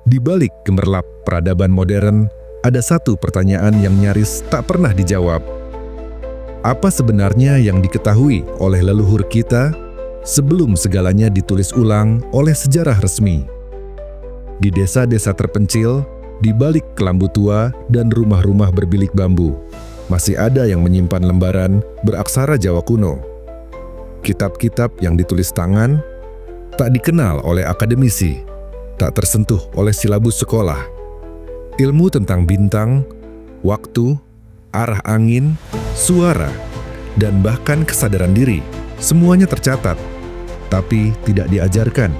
Di balik gemerlap peradaban modern, ada satu pertanyaan yang nyaris tak pernah dijawab. Apa sebenarnya yang diketahui oleh leluhur kita sebelum segalanya ditulis ulang oleh sejarah resmi? Di desa-desa terpencil, di balik kelambu tua dan rumah-rumah berbilik bambu, masih ada yang menyimpan lembaran beraksara Jawa kuno. Kitab-kitab yang ditulis tangan, tak dikenal oleh akademisi, tak tersentuh oleh silabus sekolah. Ilmu tentang bintang, waktu, arah angin, suara, dan bahkan kesadaran diri, semuanya tercatat, tapi tidak diajarkan.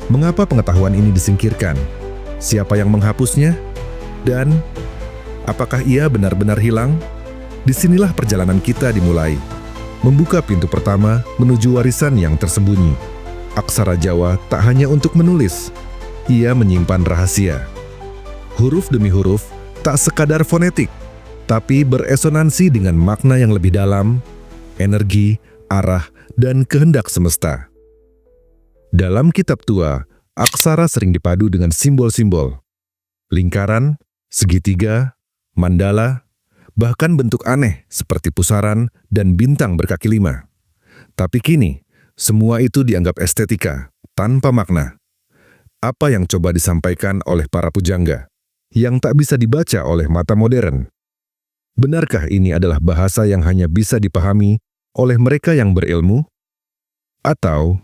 Mengapa pengetahuan ini disingkirkan? Siapa yang menghapusnya? Dan apakah ia benar-benar hilang? Disinilah perjalanan kita dimulai. Membuka pintu pertama menuju warisan yang tersembunyi. Aksara Jawa tak hanya untuk menulis, ia menyimpan rahasia. Huruf demi huruf tak sekadar fonetik, tapi beresonansi dengan makna yang lebih dalam, energi, arah, dan kehendak semesta. Dalam kitab tua, aksara sering dipadu dengan simbol-simbol. Lingkaran, segitiga, mandala, bahkan bentuk aneh seperti pusaran dan bintang berkaki 5. Tapi kini, semua itu dianggap estetika, tanpa makna. Apa yang coba disampaikan oleh para pujangga, yang tak bisa dibaca oleh mata modern? Benarkah ini adalah bahasa yang hanya bisa dipahami oleh mereka yang berilmu? Atau,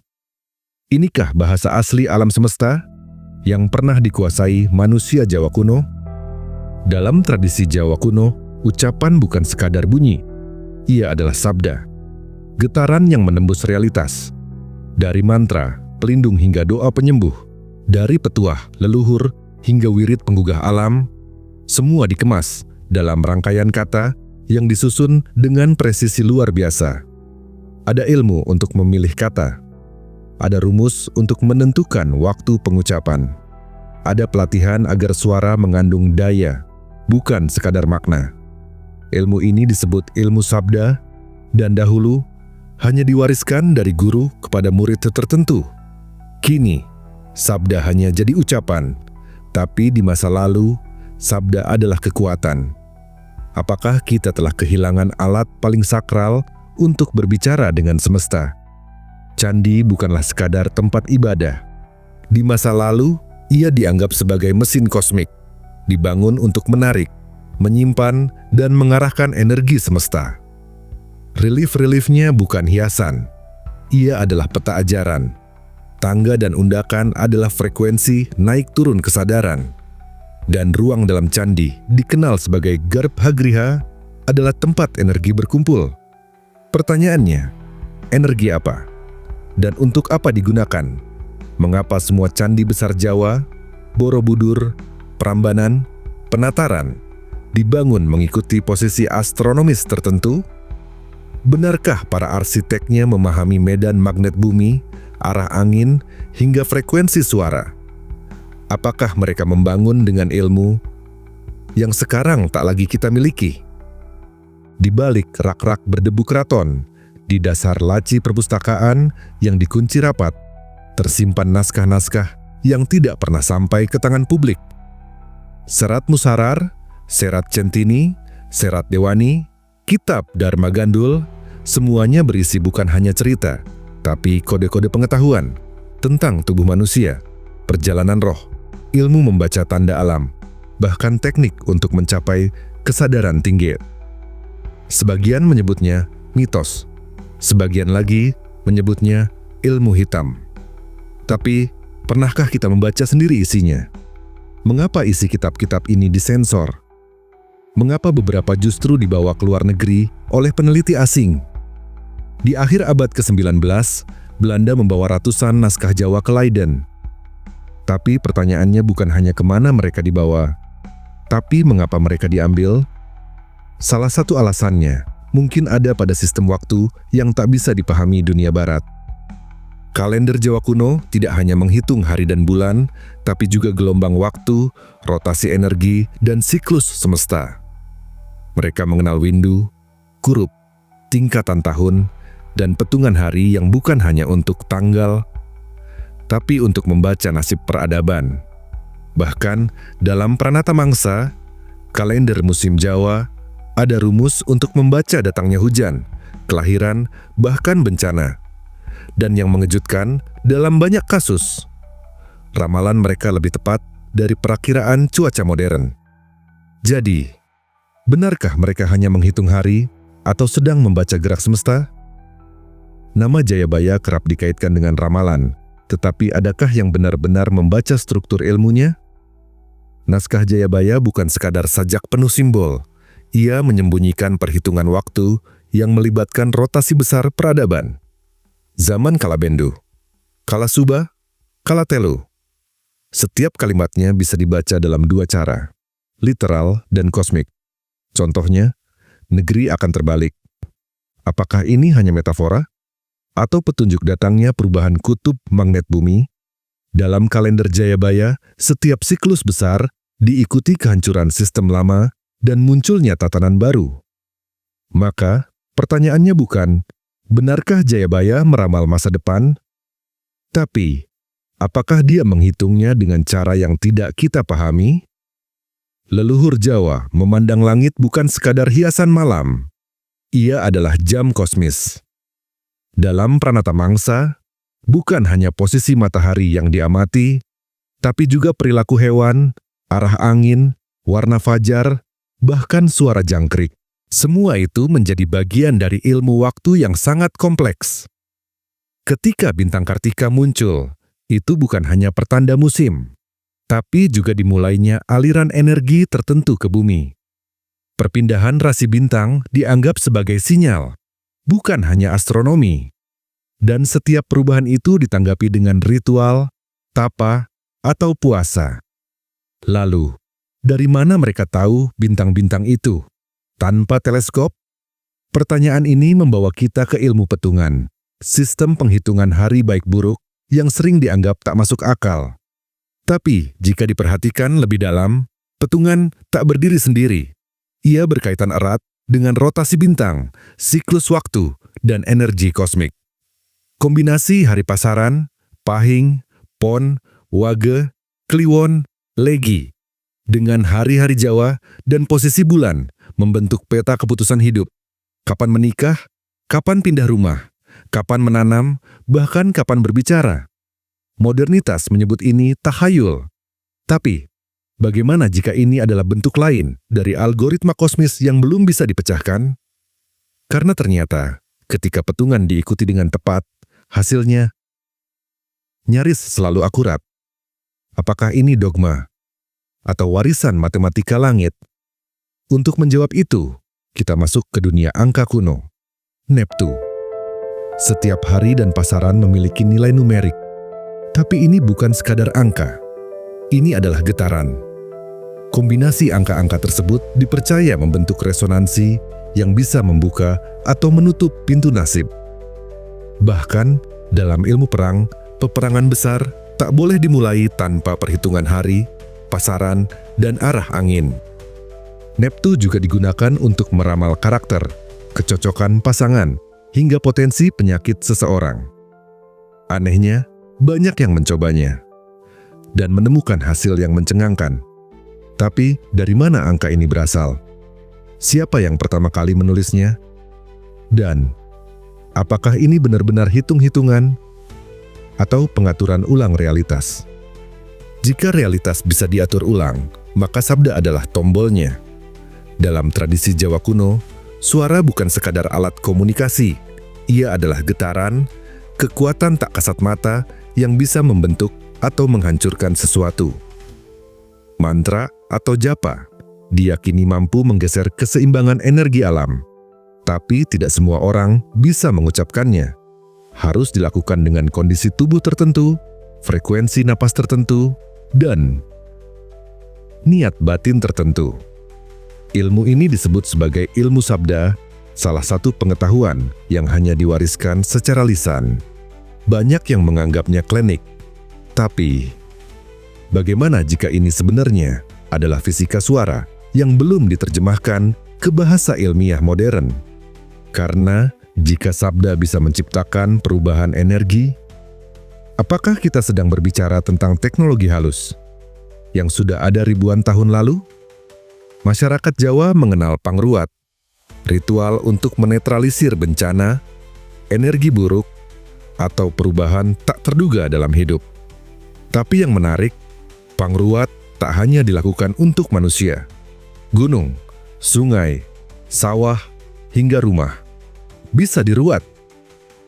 inikah bahasa asli alam semesta yang pernah dikuasai manusia Jawa kuno? Dalam tradisi Jawa kuno, ucapan bukan sekadar bunyi. Ia adalah sabda, getaran yang menembus realitas. Dari mantra, pelindung hingga doa penyembuh, dari petuah, leluhur, hingga wirid penggugah alam, semua dikemas dalam rangkaian kata yang disusun dengan presisi luar biasa. Ada ilmu untuk memilih kata. Ada rumus untuk menentukan waktu pengucapan. Ada pelatihan agar suara mengandung daya, bukan sekadar makna. Ilmu ini disebut ilmu sabda, dan dahulu hanya diwariskan dari guru kepada murid tertentu. Kini, sabda hanya jadi ucapan, tapi di masa lalu, sabda adalah kekuatan. Apakah kita telah kehilangan alat paling sakral untuk berbicara dengan semesta? Candi bukanlah sekadar tempat ibadah. Di masa lalu, ia dianggap sebagai mesin kosmik, dibangun untuk menarik, menyimpan, dan mengarahkan energi semesta. Relief-reliefnya bukan hiasan. Ia adalah peta ajaran. Tangga dan undakan adalah frekuensi naik turun kesadaran. Dan ruang dalam candi, dikenal sebagai Garbhagriha, adalah tempat energi berkumpul. Pertanyaannya, energi apa? Dan untuk apa digunakan? Mengapa semua candi besar Jawa, Borobudur, Prambanan, Penataran dibangun mengikuti posisi astronomis tertentu? Benarkah para arsiteknya memahami medan magnet bumi, arah angin, hingga frekuensi suara? Apakah mereka membangun dengan ilmu yang sekarang tak lagi kita miliki? Di balik rak-rak berdebu keraton, di dasar laci perpustakaan yang dikunci rapat, tersimpan naskah-naskah yang tidak pernah sampai ke tangan publik. Serat Musarar, Serat Centini, Serat Dewani, Kitab Dharma Gandul, semuanya berisi bukan hanya cerita, tapi kode-kode pengetahuan tentang tubuh manusia, perjalanan roh, ilmu membaca tanda alam, bahkan teknik untuk mencapai kesadaran tinggi. Sebagian menyebutnya mitos, sebagian lagi menyebutnya ilmu hitam. Tapi, pernahkah kita membaca sendiri isinya? Mengapa isi kitab-kitab ini disensor? Mengapa beberapa justru dibawa ke luar negeri oleh peneliti asing? Di akhir abad ke-19, Belanda membawa ratusan naskah Jawa ke Leiden. Tapi pertanyaannya bukan hanya kemana mereka dibawa, tapi mengapa mereka diambil? Salah satu alasannya mungkin ada pada sistem waktu yang tak bisa dipahami dunia barat. Kalender Jawa kuno tidak hanya menghitung hari dan bulan, tapi juga gelombang waktu, rotasi energi, dan siklus semesta. Mereka mengenal windu, kurup, tingkatan tahun, dan petungan hari yang bukan hanya untuk tanggal, tapi untuk membaca nasib peradaban. Bahkan dalam Pranata Mangsa, kalender musim Jawa, ada rumus untuk membaca datangnya hujan, kelahiran, bahkan bencana. Dan yang mengejutkan, dalam banyak kasus, ramalan mereka lebih tepat dari perakiraan cuaca modern. Jadi, benarkah mereka hanya menghitung hari atau sedang membaca gerak semesta? Nama Jayabaya kerap dikaitkan dengan ramalan, tetapi adakah yang benar-benar membaca struktur ilmunya? Naskah Jayabaya bukan sekadar sajak penuh simbol. Ia menyembunyikan perhitungan waktu yang melibatkan rotasi besar peradaban. Zaman Kalabendu, Kalasuba, Kalatelu. Setiap kalimatnya bisa dibaca dalam dua cara, literal dan kosmik. Contohnya, negeri akan terbalik. Apakah ini hanya metafora? Atau petunjuk datangnya perubahan kutub magnet bumi? Dalam kalender Jayabaya, setiap siklus besar diikuti kehancuran sistem lama dan munculnya tatanan baru. Maka, pertanyaannya bukan, benarkah Jayabaya meramal masa depan? Tapi, apakah dia menghitungnya dengan cara yang tidak kita pahami? Leluhur Jawa memandang langit bukan sekadar hiasan malam. Ia adalah jam kosmis. Dalam Pranata Mangsa, bukan hanya posisi matahari yang diamati, tapi juga perilaku hewan, arah angin, warna fajar, bahkan suara jangkrik. Semua itu menjadi bagian dari ilmu waktu yang sangat kompleks. Ketika bintang Kartika muncul, itu bukan hanya pertanda musim, tapi juga dimulainya aliran energi tertentu ke bumi. Perpindahan rasi bintang dianggap sebagai sinyal, bukan hanya astronomi. Dan setiap perubahan itu ditanggapi dengan ritual, tapa, atau puasa. Lalu, dari mana mereka tahu bintang-bintang itu? Tanpa teleskop? Pertanyaan ini membawa kita ke ilmu petungan, sistem penghitungan hari baik buruk yang sering dianggap tak masuk akal. Tapi, jika diperhatikan lebih dalam, petungan tak berdiri sendiri. Ia berkaitan erat dengan rotasi bintang, siklus waktu, dan energi kosmik. Kombinasi hari pasaran, pahing, pon, wage, kliwon, legi, dengan hari-hari Jawa dan posisi bulan membentuk peta keputusan hidup. Kapan menikah, kapan pindah rumah, kapan menanam, bahkan kapan berbicara. Modernitas menyebut ini tahayul. Tapi, bagaimana jika ini adalah bentuk lain dari algoritma kosmis yang belum bisa dipecahkan? Karena ternyata, ketika petungan diikuti dengan tepat, hasilnya nyaris selalu akurat. Apakah ini dogma atau warisan matematika langit? Untuk menjawab itu, kita masuk ke dunia angka kuno, Neptu. Setiap hari dan pasaran memiliki nilai numerik, tapi ini bukan sekadar angka. Ini adalah getaran. Kombinasi angka-angka tersebut dipercaya membentuk resonansi yang bisa membuka atau menutup pintu nasib. Bahkan, dalam ilmu perang, peperangan besar tak boleh dimulai tanpa perhitungan hari, pasaran, dan arah angin. Neptu juga digunakan untuk meramal karakter, kecocokan pasangan, hingga potensi penyakit seseorang. Anehnya, banyak yang mencobanya dan menemukan hasil yang mencengangkan. Tapi, dari mana angka ini berasal? Siapa yang pertama kali menulisnya? Dan, apakah ini benar-benar hitung-hitungan atau pengaturan ulang realitas? Jika realitas bisa diatur ulang, maka sabda adalah tombolnya. Dalam tradisi Jawa kuno, suara bukan sekadar alat komunikasi. Ia adalah getaran, kekuatan tak kasat mata yang bisa membentuk atau menghancurkan sesuatu. Mantra atau japa diyakini mampu menggeser keseimbangan energi alam. Tapi tidak semua orang bisa mengucapkannya. Harus dilakukan dengan kondisi tubuh tertentu, frekuensi napas tertentu, dan niat batin tertentu. Ilmu ini disebut sebagai ilmu sabda, salah satu pengetahuan yang hanya diwariskan secara lisan. Banyak yang menganggapnya klinik. Tapi, bagaimana jika ini sebenarnya adalah fisika suara yang belum diterjemahkan ke bahasa ilmiah modern? Karena jika sabda bisa menciptakan perubahan energi, apakah kita sedang berbicara tentang teknologi halus? yang sudah ada ribuan tahun lalu? Masyarakat Jawa mengenal pangruat, ritual untuk menetralisir bencana, energi buruk, atau perubahan tak terduga dalam hidup. Tapi yang menarik, pangruat tak hanya dilakukan untuk manusia. Gunung, sungai, sawah, hingga rumah bisa diruat.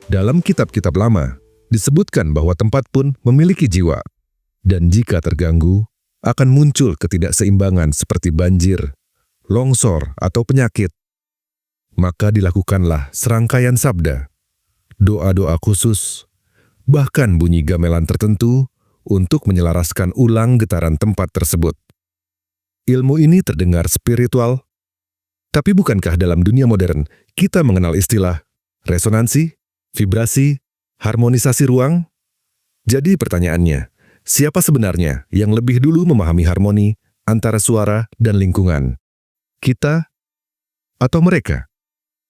Dalam kitab-kitab lama, disebutkan bahwa tempat pun memiliki jiwa. Dan jika terganggu, akan muncul ketidakseimbangan seperti banjir, longsor, atau penyakit. Maka dilakukanlah serangkaian sabda, doa-doa khusus, bahkan bunyi gamelan tertentu untuk menyelaraskan ulang getaran tempat tersebut. Ilmu ini terdengar spiritual, tapi bukankah dalam dunia modern kita mengenal istilah resonansi, vibrasi, harmonisasi ruang? Jadi pertanyaannya, siapa sebenarnya yang lebih dulu memahami harmoni antara suara dan lingkungan? Kita atau mereka?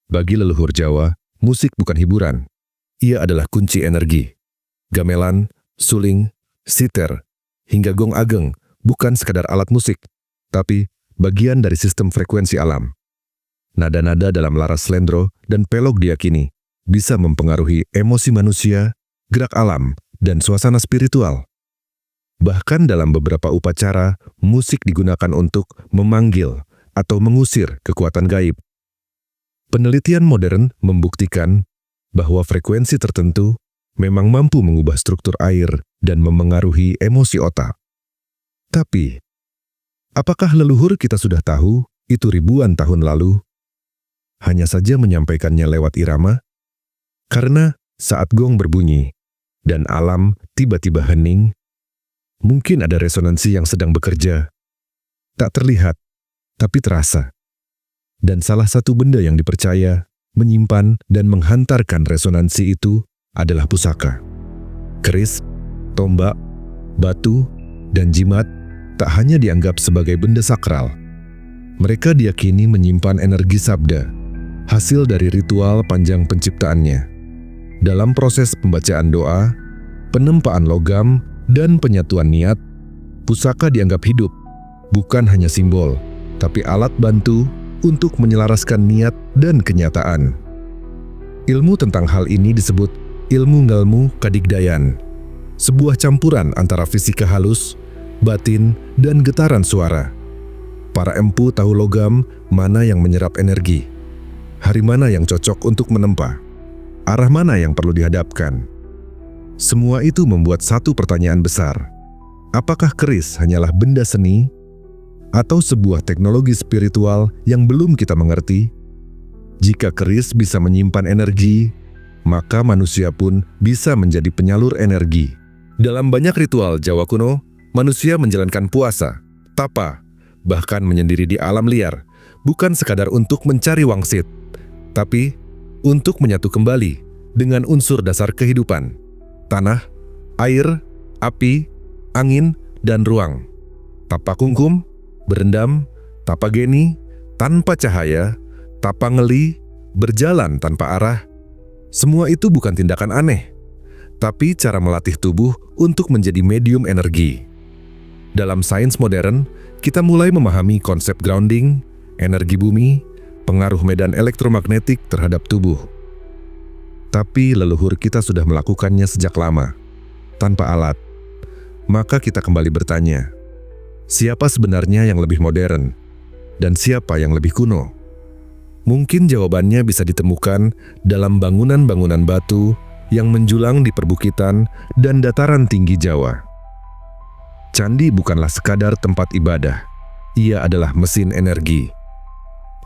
Bagi leluhur Jawa, musik bukan hiburan. Ia adalah kunci energi. Gamelan, suling, siter, hingga gong ageng bukan sekadar alat musik, tapi bagian dari sistem frekuensi alam. Nada-nada dalam laras slendro dan pelog diyakini bisa mempengaruhi emosi manusia, gerak alam, dan suasana spiritual. Bahkan dalam beberapa upacara, musik digunakan untuk memanggil atau mengusir kekuatan gaib. Penelitian modern membuktikan bahwa frekuensi tertentu memang mampu mengubah struktur air dan memengaruhi emosi otak. Tapi, apakah leluhur kita sudah tahu itu ribuan tahun lalu? Hanya saja menyampaikannya lewat irama? Karena saat gong berbunyi dan alam tiba-tiba hening, mungkin ada resonansi yang sedang bekerja. Tak terlihat, tapi terasa. Dan salah satu benda yang dipercaya menyimpan dan menghantarkan resonansi itu adalah pusaka. Keris, tombak, batu, dan jimat tak hanya dianggap sebagai benda sakral. Mereka diyakini menyimpan energi sabda, hasil dari ritual panjang penciptaannya. Dalam proses pembacaan doa, penempaan logam, dan penyatuan niat, pusaka dianggap hidup, bukan hanya simbol, tapi alat bantu untuk menyelaraskan niat dan kenyataan. Ilmu tentang hal ini disebut ilmu ngalmu kadigdayan, sebuah campuran antara fisika halus, batin, dan getaran suara. Para empu tahu logam mana yang menyerap energi, hari mana yang cocok untuk menempa, arah mana yang perlu dihadapkan. Semua itu membuat satu pertanyaan besar. Apakah keris hanyalah benda seni atau sebuah teknologi spiritual yang belum kita mengerti? Jika keris bisa menyimpan energi, maka manusia pun bisa menjadi penyalur energi. Dalam banyak ritual Jawa kuno, manusia menjalankan puasa, tapa, bahkan menyendiri di alam liar, bukan sekadar untuk mencari wangsit, tapi untuk menyatu kembali dengan unsur dasar kehidupan: tanah, air, api, angin, dan ruang. Tapa kungkum, berendam, tapa geni, tanpa cahaya, tapa ngeli, berjalan tanpa arah. Semua itu bukan tindakan aneh, tapi cara melatih tubuh untuk menjadi medium energi. Dalam sains modern, kita mulai memahami konsep grounding, energi bumi, pengaruh medan elektromagnetik terhadap tubuh. Tapi leluhur kita sudah melakukannya sejak lama, tanpa alat. Maka kita kembali bertanya, siapa sebenarnya yang lebih modern? Dan siapa yang lebih kuno? Mungkin jawabannya bisa ditemukan dalam bangunan-bangunan batu yang menjulang di perbukitan dan dataran tinggi Jawa. Candi bukanlah sekadar tempat ibadah, ia adalah mesin energi.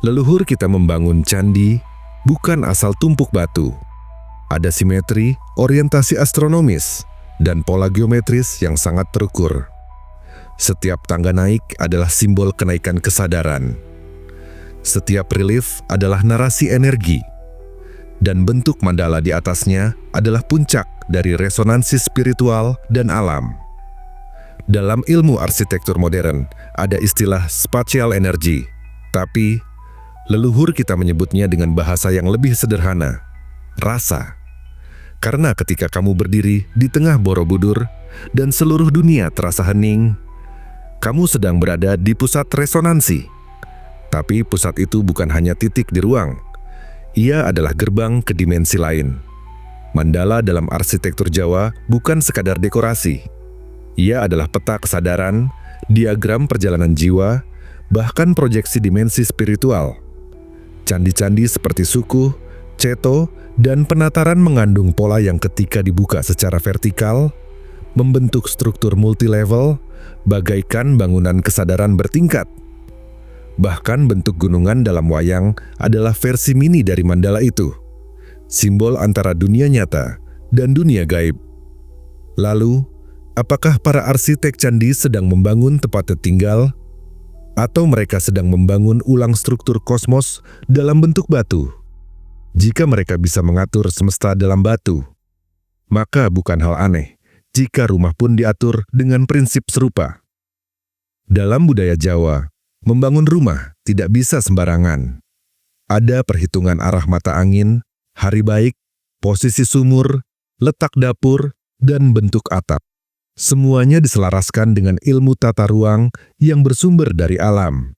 Leluhur kita membangun candi bukan asal tumpuk batu. Ada simetri, orientasi astronomis, dan pola geometris yang sangat terukur. Setiap tangga naik adalah simbol kenaikan kesadaran. Setiap relief adalah narasi energi. Dan bentuk mandala di atasnya adalah puncak dari resonansi spiritual dan alam. Dalam ilmu arsitektur modern, ada istilah spatial energy. Tapi, leluhur kita menyebutnya dengan bahasa yang lebih sederhana, rasa. Karena ketika kamu berdiri di tengah Borobudur dan seluruh dunia terasa hening, Kamu sedang berada di pusat resonansi. Tapi pusat itu bukan hanya titik di ruang. Ia adalah gerbang ke dimensi lain. Mandala dalam arsitektur Jawa bukan sekadar dekorasi. Ia adalah peta kesadaran, diagram perjalanan jiwa, bahkan proyeksi dimensi spiritual. Candi-candi seperti Sukuh, Ceto, dan Penataran mengandung pola yang ketika dibuka secara vertikal, membentuk struktur multilevel, bagaikan bangunan kesadaran bertingkat. Bahkan bentuk gunungan dalam wayang adalah versi mini dari mandala itu, simbol antara dunia nyata dan dunia gaib. Lalu, apakah para arsitek candi sedang membangun tempat tertinggal, atau mereka sedang membangun ulang struktur kosmos dalam bentuk batu? Jika mereka bisa mengatur semesta dalam batu, maka bukan hal aneh jika rumah pun diatur dengan prinsip serupa. Dalam budaya Jawa, membangun rumah tidak bisa sembarangan. Ada perhitungan arah mata angin, hari baik, posisi sumur, letak dapur, dan bentuk atap. Semuanya diselaraskan dengan ilmu tata ruang yang bersumber dari alam.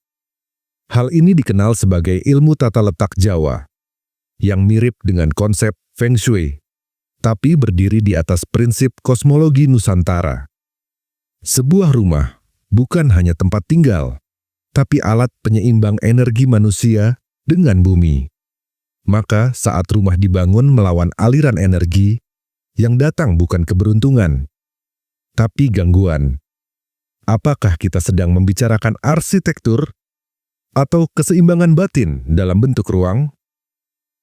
Hal ini dikenal sebagai ilmu tata letak Jawa, yang mirip dengan konsep Feng Shui, tapi berdiri di atas prinsip kosmologi Nusantara. Sebuah rumah bukan hanya tempat tinggal, tapi alat penyeimbang energi manusia dengan bumi. Maka saat rumah dibangun melawan aliran energi, yang datang bukan keberuntungan, tapi gangguan. Apakah kita sedang membicarakan arsitektur atau keseimbangan batin dalam bentuk ruang?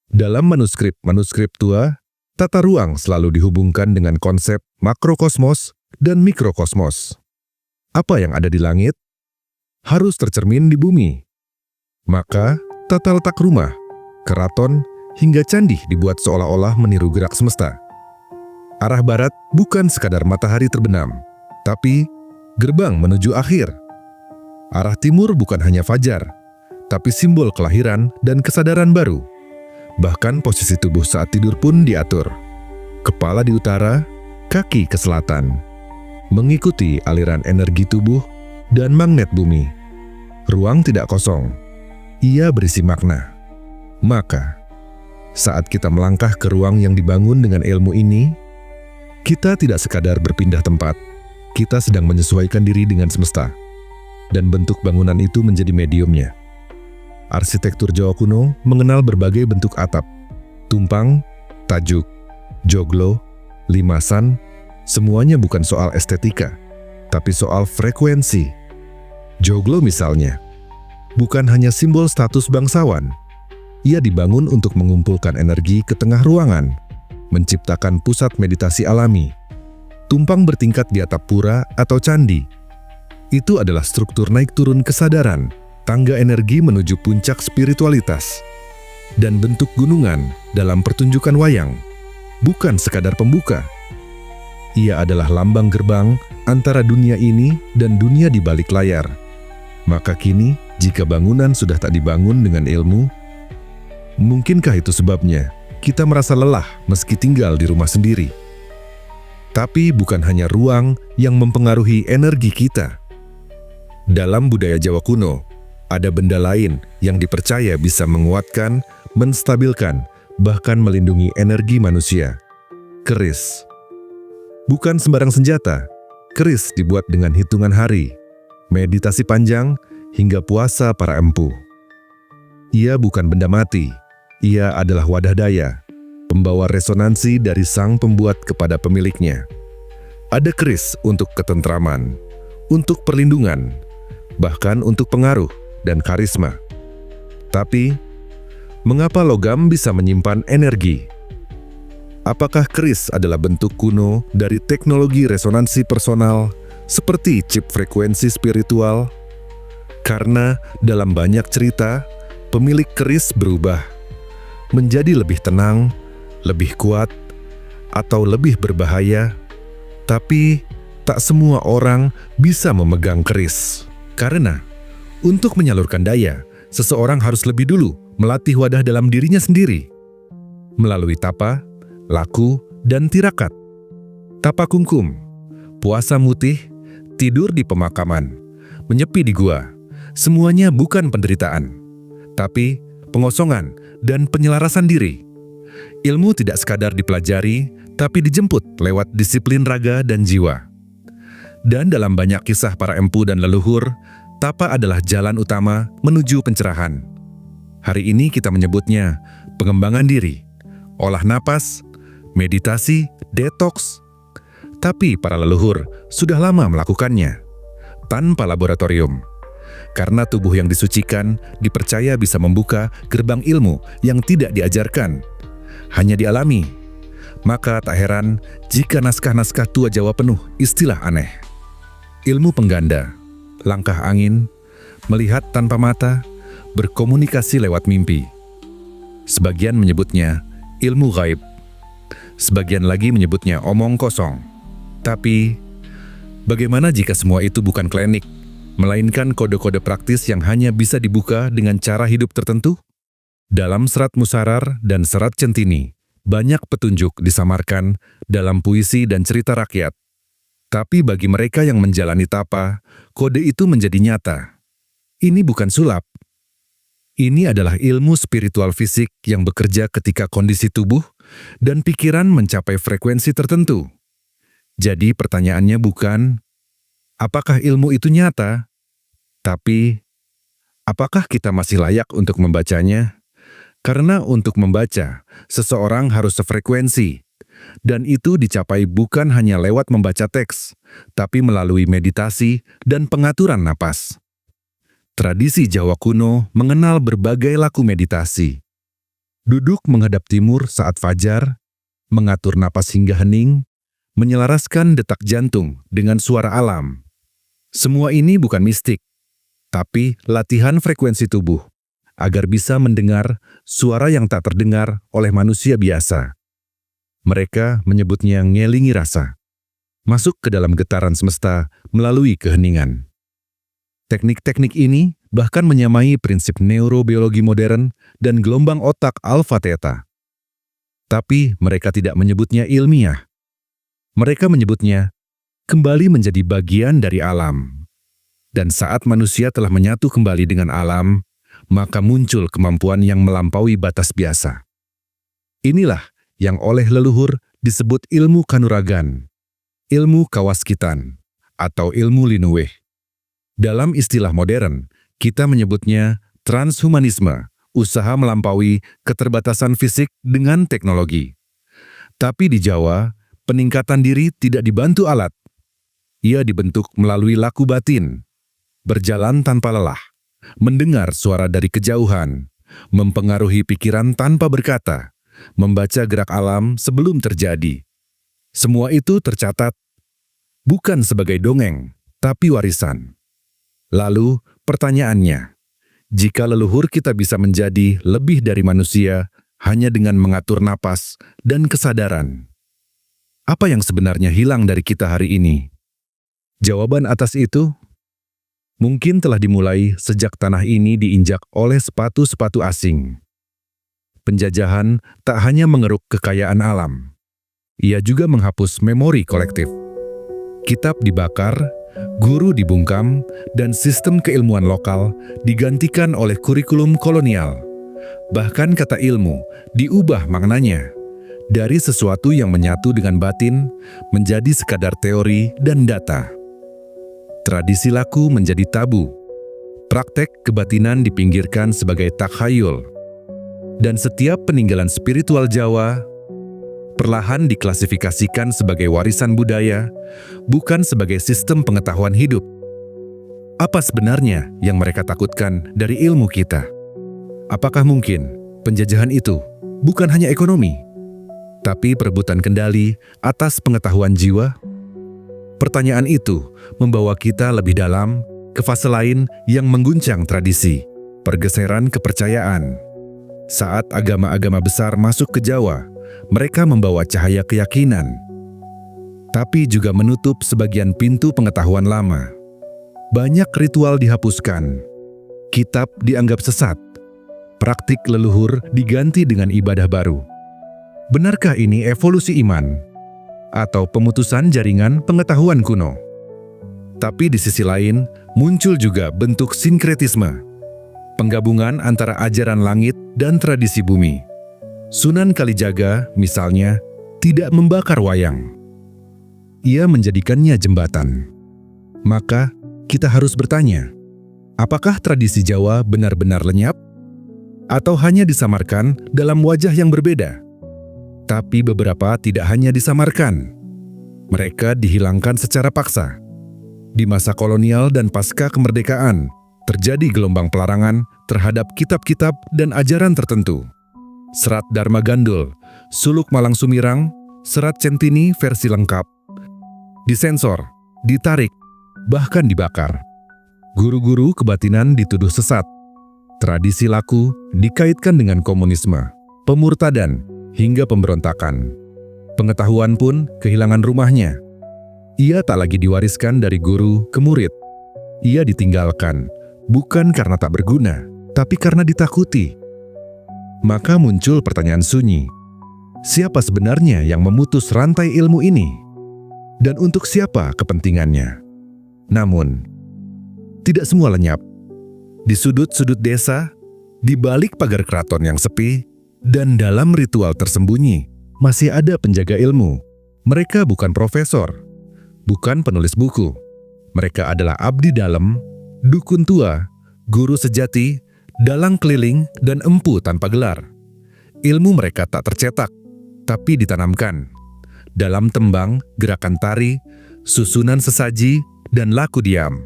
Dalam manuskrip tua, tata ruang selalu dihubungkan dengan konsep makrokosmos dan mikrokosmos. Apa yang ada di langit harus tercermin di bumi. Maka, tata letak rumah, keraton, hingga candi dibuat seolah-olah meniru gerak semesta. Arah barat bukan sekadar matahari terbenam, tapi gerbang menuju akhir. Arah timur bukan hanya fajar, tapi simbol kelahiran dan kesadaran baru. Bahkan posisi tubuh saat tidur pun diatur. Kepala di utara, kaki ke selatan. Mengikuti aliran energi tubuh dan magnet bumi. Ruang tidak kosong. Ia berisi makna. Maka, saat kita melangkah ke ruang yang dibangun dengan ilmu ini, kita tidak sekadar berpindah tempat. Kita sedang menyesuaikan diri dengan semesta. Dan bentuk bangunan itu menjadi mediumnya. Arsitektur Jawa kuno mengenal berbagai bentuk atap. Tumpang, tajuk, joglo, limasan, semuanya bukan soal estetika, tapi soal frekuensi. Joglo misalnya, bukan hanya simbol status bangsawan. Ia dibangun untuk mengumpulkan energi ke tengah ruangan, menciptakan pusat meditasi alami. Tumpang bertingkat di atap pura atau candi. Itu adalah struktur naik turun kesadaran, tangga energi menuju puncak spiritualitas. Dan bentuk gunungan dalam pertunjukan wayang, bukan sekadar pembuka. Ia adalah lambang gerbang antara dunia ini dan dunia di balik layar. Maka kini, jika bangunan sudah tak dibangun dengan ilmu, mungkinkah itu sebabnya kita merasa lelah meski tinggal di rumah sendiri? Tapi bukan hanya ruang yang mempengaruhi energi kita. Dalam budaya Jawa kuno, ada benda lain yang dipercaya bisa menguatkan, menstabilkan, bahkan melindungi energi manusia. Keris. Bukan sembarang senjata. Keris dibuat dengan hitungan hari, meditasi panjang, hingga puasa para empu. Ia bukan benda mati. Ia adalah wadah daya, pembawa resonansi dari sang pembuat kepada pemiliknya. Ada keris untuk ketentraman, untuk perlindungan, bahkan untuk pengaruh dan karisma. Tapi, mengapa logam bisa menyimpan energi? Apakah keris adalah bentuk kuno dari teknologi resonansi personal seperti chip frekuensi spiritual? Karena dalam banyak cerita, pemilik keris berubah menjadi lebih tenang, lebih kuat, atau lebih berbahaya. Tapi tak semua orang bisa memegang keris. Karena untuk menyalurkan daya, seseorang harus lebih dulu melatih wadah dalam dirinya sendiri. Melalui tapa, laku, dan tirakat. Tapa kungkum, puasa mutih, tidur di pemakaman, menyepi di gua. Semuanya bukan penderitaan, tapi pengosongan dan penyelarasan diri. Ilmu tidak sekadar dipelajari, tapi dijemput lewat disiplin raga dan jiwa. Dan dalam banyak kisah para empu dan leluhur, tapa adalah jalan utama menuju pencerahan. Hari ini kita menyebutnya pengembangan diri, olah napas, meditasi, detoks. Tapi para leluhur sudah lama melakukannya, tanpa laboratorium. Karena tubuh yang disucikan dipercaya bisa membuka gerbang ilmu yang tidak diajarkan, hanya dialami. Maka tak heran jika naskah-naskah tua Jawa penuh istilah aneh. Ilmu pengganda, langkah angin, melihat tanpa mata, berkomunikasi lewat mimpi. Sebagian menyebutnya ilmu gaib, sebagian lagi menyebutnya omong kosong. Tapi, bagaimana jika semua itu bukan klinik, melainkan kode-kode praktis yang hanya bisa dibuka dengan cara hidup tertentu? Dalam Serat Musarar dan Serat Centini, banyak petunjuk disamarkan dalam puisi dan cerita rakyat. Tapi bagi mereka yang menjalani tapa, kode itu menjadi nyata. Ini bukan sulap. Ini adalah ilmu spiritual fisik yang bekerja ketika kondisi tubuh dan pikiran mencapai frekuensi tertentu. Jadi pertanyaannya bukan, apakah ilmu itu nyata? Tapi, apakah kita masih layak untuk membacanya? Karena untuk membaca, seseorang harus sefrekuensi. Dan itu dicapai bukan hanya lewat membaca teks, tapi melalui meditasi dan pengaturan napas. Tradisi Jawa kuno mengenal berbagai laku meditasi. Duduk menghadap timur saat fajar, mengatur napas hingga hening, menyelaraskan detak jantung dengan suara alam. Semua ini bukan mistik, tapi latihan frekuensi tubuh, agar bisa mendengar suara yang tak terdengar oleh manusia biasa. Mereka menyebutnya ngelingi rasa, masuk ke dalam getaran semesta melalui keheningan. Teknik-teknik ini bahkan menyamai prinsip neurobiologi modern dan gelombang otak alfa-theta. Tapi mereka tidak menyebutnya ilmiah. Mereka menyebutnya kembali menjadi bagian dari alam. Dan saat manusia telah menyatu kembali dengan alam, maka muncul kemampuan yang melampaui batas biasa. Inilah yang oleh leluhur disebut ilmu kanuragan, ilmu kawaskitan, atau ilmu linuweh. Dalam istilah modern, kita menyebutnya transhumanisme, usaha melampaui keterbatasan fisik dengan teknologi. Tapi di Jawa, peningkatan diri tidak dibantu alat. Ia dibentuk melalui laku batin, berjalan tanpa lelah, mendengar suara dari kejauhan, mempengaruhi pikiran tanpa berkata, membaca gerak alam sebelum terjadi. Semua itu tercatat, bukan sebagai dongeng, tapi warisan. Lalu, pertanyaannya, jika leluhur kita bisa menjadi lebih dari manusia hanya dengan mengatur napas dan kesadaran, apa yang sebenarnya hilang dari kita hari ini? Jawaban atas itu mungkin telah dimulai sejak tanah ini diinjak oleh sepatu-sepatu asing. Penjajahan tak hanya mengeruk kekayaan alam, ia juga menghapus memori kolektif. Kitab dibakar, guru dibungkam, dan sistem keilmuan lokal digantikan oleh kurikulum kolonial. Bahkan kata ilmu diubah maknanya dari sesuatu yang menyatu dengan batin menjadi sekadar teori dan data. Tradisi laku menjadi tabu. Praktek kebatinan dipinggirkan sebagai takhayul. Dan setiap peninggalan spiritual Jawa perlahan diklasifikasikan sebagai warisan budaya, bukan sebagai sistem pengetahuan hidup. Apa sebenarnya yang mereka takutkan dari ilmu kita? Apakah mungkin penjajahan itu bukan hanya ekonomi, tapi perebutan kendali atas pengetahuan jiwa? Pertanyaan itu membawa kita lebih dalam ke fase lain yang mengguncang tradisi, pergeseran kepercayaan. Saat agama-agama besar masuk ke Jawa, mereka membawa cahaya keyakinan, tapi juga menutup sebagian pintu pengetahuan lama. Banyak ritual dihapuskan, kitab dianggap sesat, praktik leluhur diganti dengan ibadah baru. Benarkah ini evolusi iman? Atau pemutusan jaringan pengetahuan kuno? Tapi di sisi lain, muncul juga bentuk sinkretisme. Penggabungan antara ajaran langit dan tradisi bumi. Sunan Kalijaga, misalnya, tidak membakar wayang. Ia menjadikannya jembatan. Maka, kita harus bertanya, apakah tradisi Jawa benar-benar lenyap? Atau hanya disamarkan dalam wajah yang berbeda? Tapi beberapa tidak hanya disamarkan. Mereka dihilangkan secara paksa. Di masa kolonial dan pasca kemerdekaan, terjadi gelombang pelarangan terhadap kitab-kitab dan ajaran tertentu. Serat Dharma Gandul, Suluk Malang Sumirang, Serat Centini versi lengkap, disensor, ditarik, bahkan dibakar. Guru-guru kebatinan dituduh sesat. Tradisi laku dikaitkan dengan komunisme, pemurtadan, hingga pemberontakan. Pengetahuan pun kehilangan rumahnya. Ia tak lagi diwariskan dari guru ke murid. Ia ditinggalkan, bukan karena tak berguna, tapi karena ditakuti. Maka muncul pertanyaan sunyi. Siapa sebenarnya yang memutus rantai ilmu ini? Dan untuk siapa kepentingannya? Namun, tidak semua lenyap. Di sudut-sudut desa, di balik pagar keraton yang sepi, dan dalam ritual tersembunyi, masih ada penjaga ilmu. Mereka bukan profesor, bukan penulis buku. Mereka adalah abdi dalam, dukun tua, guru sejati, dalang keliling, dan empu tanpa gelar. Ilmu mereka tak tercetak, tapi ditanamkan. Dalam tembang, gerakan tari, susunan sesaji, dan laku diam.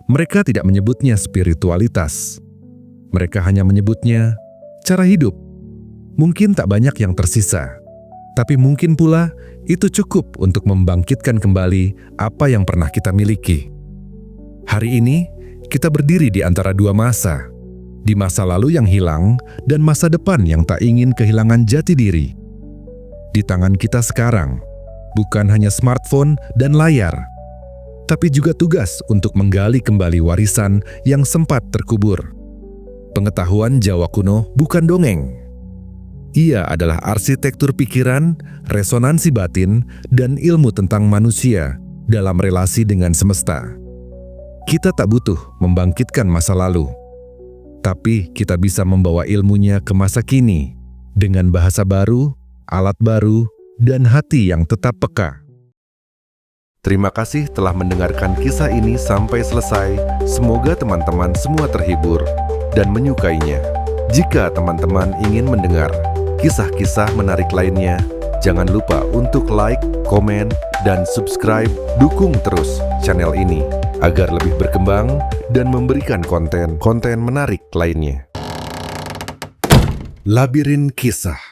Mereka tidak menyebutnya spiritualitas. Mereka hanya menyebutnya cara hidup. Mungkin tak banyak yang tersisa, tapi mungkin pula itu cukup untuk membangkitkan kembali apa yang pernah kita miliki. Hari ini, kita berdiri di antara dua masa. Di masa lalu yang hilang dan masa depan yang tak ingin kehilangan jati diri. Di tangan kita sekarang, bukan hanya smartphone dan layar, tapi juga tugas untuk menggali kembali warisan yang sempat terkubur. Pengetahuan Jawa kuno bukan dongeng. Ia adalah arsitektur pikiran, resonansi batin, dan ilmu tentang manusia dalam relasi dengan semesta. Kita tak butuh membangkitkan masa lalu, tapi kita bisa membawa ilmunya ke masa kini dengan bahasa baru, alat baru, dan hati yang tetap peka. Terima kasih telah mendengarkan kisah ini sampai selesai. Semoga teman-teman semua terhibur dan menyukainya. Jika teman-teman ingin mendengar kisah-kisah menarik lainnya, jangan lupa untuk like, komen, dan subscribe. Dukung terus channel ini agar lebih berkembang dan memberikan konten-konten menarik lainnya. Labirin Kisah.